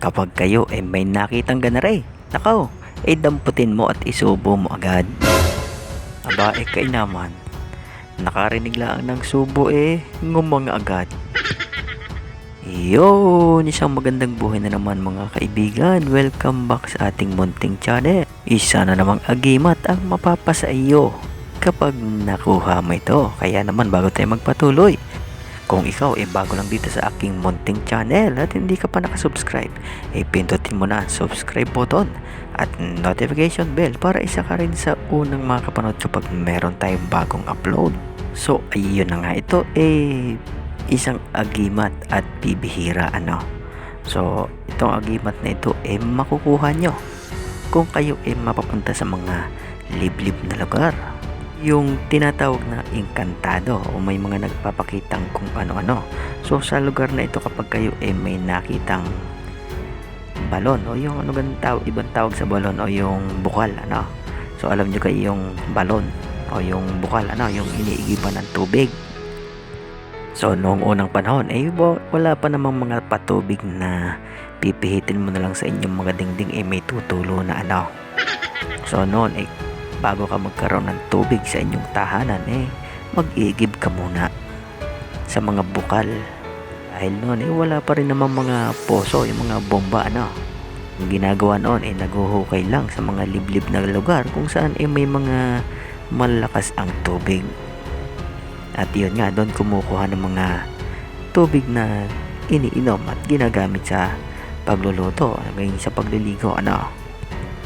Kapag kayo ay may nakitang ganare, nakaw, ay damputin mo at isubo mo agad. Aba, kay naman, nakarinig lang ng subo ngumang agad. Yun, isang magandang buhay na naman mga kaibigan. Welcome back sa ating munting channel. Isa na namang agimat ang mapapasa iyo kapag nakuha mo ito. Kaya naman bago tayo magpatuloy, kung ikaw bago lang dito sa aking munting channel at hindi ka pa nakasubscribe, pindutin mo na ang subscribe button at notification bell para isa ka rin sa unang makapanood kapag meron tayong bagong upload. So ayun na nga, ito isang agimat at bibihira So itong agimat na ito makukuha nyo kung kayo mapapunta sa mga liblib na lugar, yung tinatawag na engkantado o may mga nagpapakitang kung ano-ano. So sa lugar na ito, kapag kayo may nakitang balon o yung ibang tawag sa balon o yung bukal So alam nyo kayo yung balon o yung bukal yung iniigiban ng tubig. So noong unang panahon wala pa namang mga patubig na pipihitin mo na lang sa inyong mga dingding may tutulo na So noon bago ka magkaroon ng tubig sa inyong tahanan mag-iigib ka muna sa mga bukal. Dahil noon wala pa rin namang mga poso, yung mga bomba Yung ginagawa noon naguhukay lang sa mga liblib na lugar kung saan may mga malakas ang tubig. At yun nga, doon kumukuha ng mga tubig na iniinom at ginagamit sa pagluluto, ngayon sa pagliligo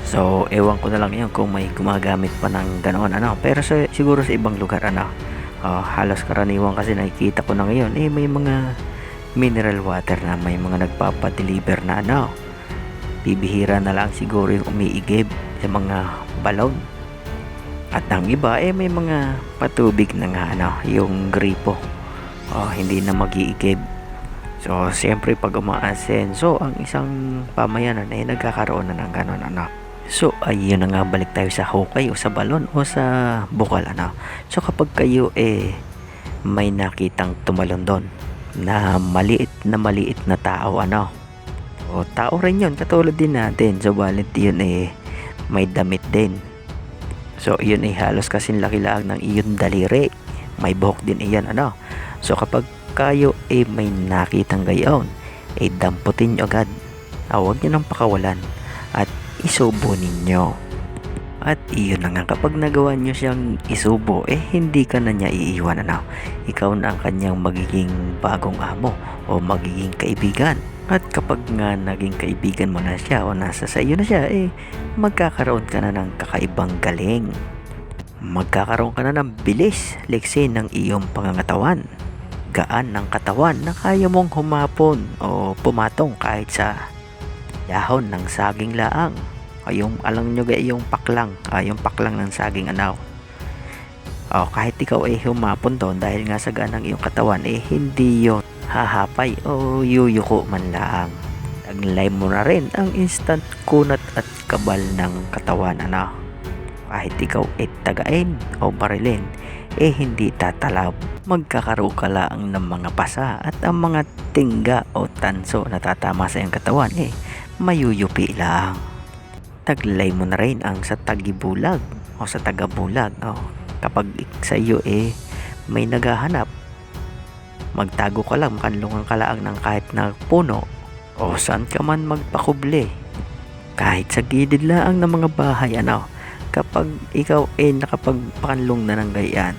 So ewan ko na lang yun kung may gumagamit pa ng ganoon pero siguro sa ibang lugar halos karaniwan kasi nakikita ko na ngayon may mga mineral water na may mga nagpapadeliver na bibihira na lang siguro yung umiigib sa mga balon. At ang iba may mga patubig na nga yung gripo hindi na mag-iigib. So siyempre pag umaasenso ang isang pamayanan nagkakaroon na ng ganon So ayun na nga, balik tayo sa hukay o sa balon o sa bukal So kapag kayo may nakitang tumalon doon na maliit na tao o tao rin yun katulad din natin, so balit yun may damit din. So yun halos kasing laki lang ng iyong daliri, may buhok din iyan So kapag kayo may nakitang gayon damputin nyo agad, huwag nyo nang pakawalan at isubo ninyo. At iyon na nga, kapag nagawa nyo siyang isubo hindi ka na niya iiwan ikaw na ang kanyang magiging bagong amo o magiging kaibigan. At kapag nga naging kaibigan mo na siya o nasa sa iyo na siya magkakaroon ka na ng kakaibang galing, magkakaroon ka na ng bilis leksi ng iyong pangangatawan, gaan ng katawan na kaya mong humapon o pumatong kahit sa dahon ng saging laang o yung alam nyo yung paklang ng saging kahit ikaw humapon doon dahil nga sa gaan ng iyong katawan hindi yon hahapay o yuyuko man laang. Taglay mo na rin ang instant kunat at kabal ng katawan kahit ikaw tagain o barilin hindi tatalab, magkakaroon ka lang ng mga pasa at ang mga tingga o tanso na tatama sa iyong katawan mayuyupi lang. Taglay mo na rin ang sa tagibulag o sa tagabulag kapag sa iyo may naghahanap, magtago ka lang, makanlungan ka lang ng kahit na puno o saan ka man magpakubli, kahit sa gilid lang ng mga bahay kapag ikaw nakapagpakanlong na ng gayaan,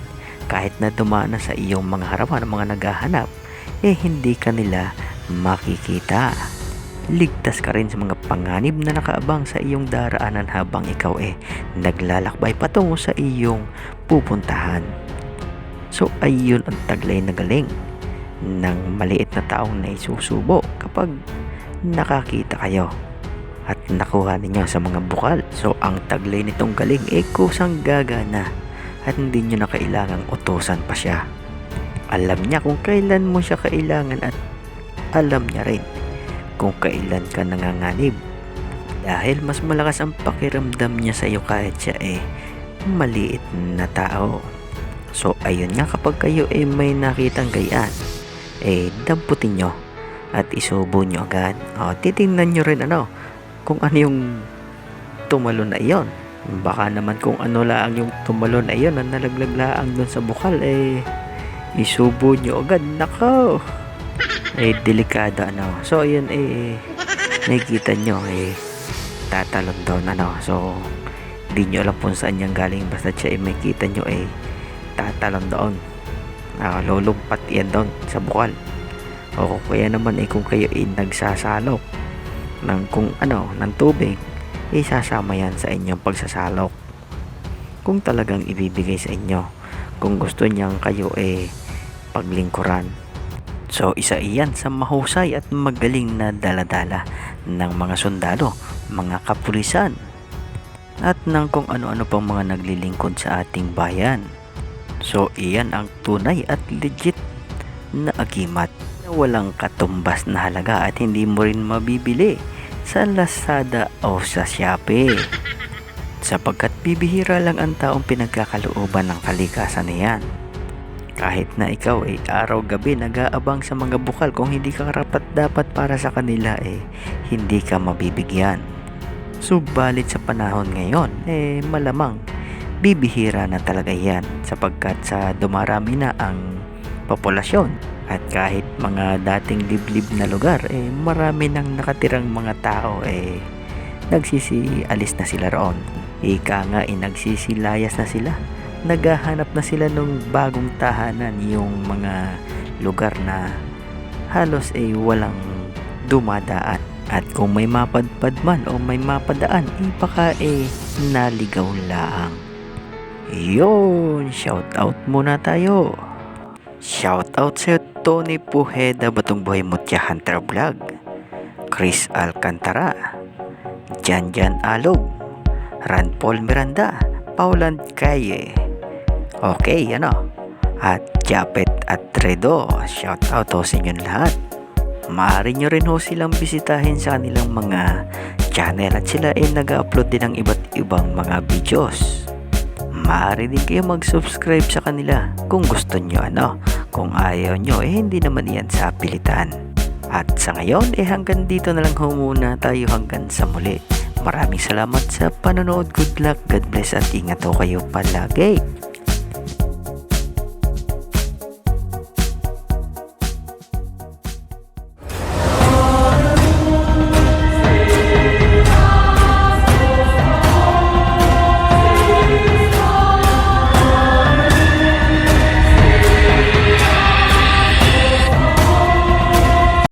kahit na dumaan na sa iyong mga harapan ng mga naghahanap hindi ka nila makikita. Ligtas ka rin sa mga panganib na nakaabang sa iyong daraanan habang ikaw naglalakbay patungo sa iyong pupuntahan. So ayun ang taglay na galing ng maliit na taong naisusubo kapag nakakita kayo at nakuha ninyo sa mga bukal. So ang taglay nitong galing kusang gagana at hindi nyo na kailangang utusan pa siya. Alam niya kung kailan mo siya kailangan at alam niya rin kung kailan ka nanganganib, dahil mas malakas ang pakiramdam niya sa iyo kahit siya maliit na tao. So ayun nga, kapag kayo may nakitang gayaan damputin nyo at isubo nyo agad. Titingnan nyo rin kung ano yung tumalon na iyon. Baka naman kung ano lang yung tumalon na iyon na nalaglag laang doon sa bukal, isubo nyo agad. Nako! Delikado So, ayun nakikita nyo tatalon doon So, di nyo alam kung saan yung galing, basta siya may kita nyo tatalon doon. Lulumpat yan doon sa bukal. O kaya naman kung kayo nagsasalok ng ng tubig, sasama yan sa inyong pagsasalok kung talagang ibibigay sa inyo, kung gusto niyang kayo paglingkuran. So isa iyan sa mahusay at magaling na daladala ng mga sundalo, mga kapulisan, at ng kung ano-ano pang mga naglilingkod sa ating bayan. So iyan ang tunay at legit na agimat na walang katumbas na halaga at hindi mo rin mabibili sa Lazada o sa Shopee, sapagkat bibihira lang ang taong pinagkakalooban ng kalikasan niyan. Kahit na ikaw araw-gabi nag-aabang sa mga bukal, kung hindi ka karapat dapat para sa kanila hindi ka mabibigyan. Subalit sa panahon ngayon malamang bibihira na talaga yan, sapagkat sa dumarami na ang populasyon. At kahit mga dating liblib na lugar, marami nang nakatirang mga tao, nagsisialis na sila roon. Ika nga, nagsisilayas na sila. Naghahanap na sila ng bagong tahanan, yung mga lugar na halos walang dumadaan. At kung may mapadpad man o may mapadaan, baka naligaw lang. Yun, shout out muna tayo. Shout out sa Tony Pujeda, Batong Buhay Mutya Hunter Vlog, Chris Alcantara, Jan Alog, Ran Paul Miranda, Paulan Caye, at Japet at Tredo. Shout out sa inyong lahat. Maaari nyo rin silang bisitahin sa kanilang mga channel at sila nag-upload din ng iba't ibang mga videos. Maaari din kayo mag-subscribe sa kanila kung gusto nyo. Kung ayaw nyo, hindi naman yan sa pilitan. At sa ngayon, hanggang dito na lang muna tayo hanggang sa muli. Maraming salamat sa panonood. Good luck, God bless, at ingat kayo palagi.